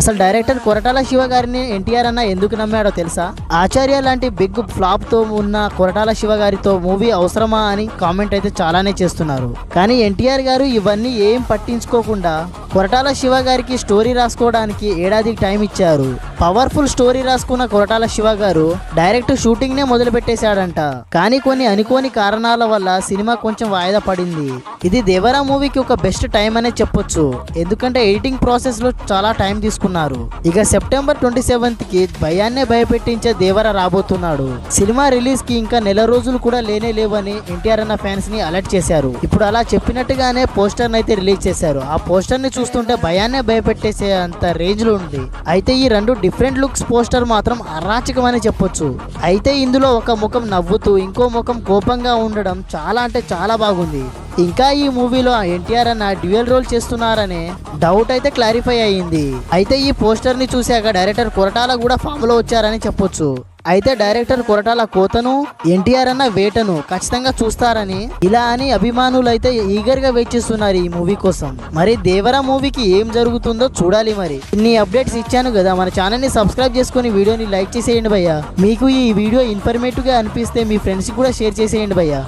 అసలు డైరెక్టర్ కొరటాల శివ గారిని ఎన్టీఆర్ అన్న ఎందుకు నమ్మాడో తెలుసా? ఆచార్య లాంటి బిగ్ ఫ్లాప్ తో ఉన్న కొరటాల శివ గారితో మూవీ అవసరమా అని కామెంట్ అయితే చాలానే చేస్తున్నారు. కానీ ఎన్టీఆర్ గారు ఇవన్నీ ఏం పట్టించుకోకుండా కొరటాల శివ గారికి స్టోరీ రాసుకోవడానికి ఏడాదికి టైం ఇచ్చారు. పవర్ఫుల్ స్టోరీ రాసుకున్న కొరటాల శివ గారు డైరెక్ట్ షూటింగ్ నే మొదలు పెట్టేశాడంట. కానీ కొన్ని అనుకోని కారణాల వల్ల సినిమా కొంచెం వాయిదా పడింది. ఇది దేవరా మూవీకి ఒక బెస్ట్ టైం అనే చెప్పొచ్చు. ఎందుకంటే ఎడిటింగ్ ప్రాసెస్ లో చాలా టైం తీసుకున్నారు. ఇక సెప్టెంబర్ 27th కి భయాన్నే భయపెట్టించే దేవర రాబోతున్నాడు. సినిమా రిలీజ్ కి ఇంకా నెల రోజులు కూడా లేనే లేవని ఎన్టీఆర్ అన్న ఫ్యాన్స్ ని అలర్ట్ చేశారు. ఇప్పుడు అలా చెప్పినట్టుగానే పోస్టర్ అయితే రిలీజ్ చేశారు. ఆ పోస్టర్ ని చూస్తుంటే భయాన్నే భయపెట్టేసే అంత రేంజ్ లో ఉంది. అయితే ఈ రెండు డిఫరెంట్ లుక్స్ పోస్టర్ మాత్రం అరాచకమని చెప్పొచ్చు. అయితే ఇందులో ఒక ముఖం నవ్వుతూ ఇంకో ముఖం కోపంగా ఉండడం చాలా అంటే చాలా బాగుంది. ఇంకా ఈ మూవీలో ఎన్టీఆర్ అన్న డ్యూయల్ రోల్ చేస్తున్నారనే డౌట్ అయితే క్లారిఫై అయ్యింది. అయితే ఈ పోస్టర్ ని చూశాక డైరెక్టర్ కొరటాల కూడా ఫామ్ లో వచ్చారని చెప్పొచ్చు. అయితే డైరెక్టర్ కొరటాల కోతను, ఎన్టీఆర్ అన్న వేటను ఖచ్చితంగా చూస్తారని ఇలా అని అభిమానులు అయితే ఈగర్ గా వెయిట్ చేస్తున్నారు ఈ మూవీ కోసం. మరి దేవరా మూవీకి ఏం జరుగుతుందో చూడాలి. మరి ఇన్ని అప్డేట్స్ ఇచ్చాను కదా, మన ఛానల్ ని సబ్స్క్రైబ్ చేసుకొని వీడియోని లైక్ చేసేయండి భయ్యా. మీకు ఈ వీడియో ఇన్ఫర్మేటివ్ గా అనిపిస్తే మీ ఫ్రెండ్స్ కూడా షేర్ చేసేయండి భయ్యా.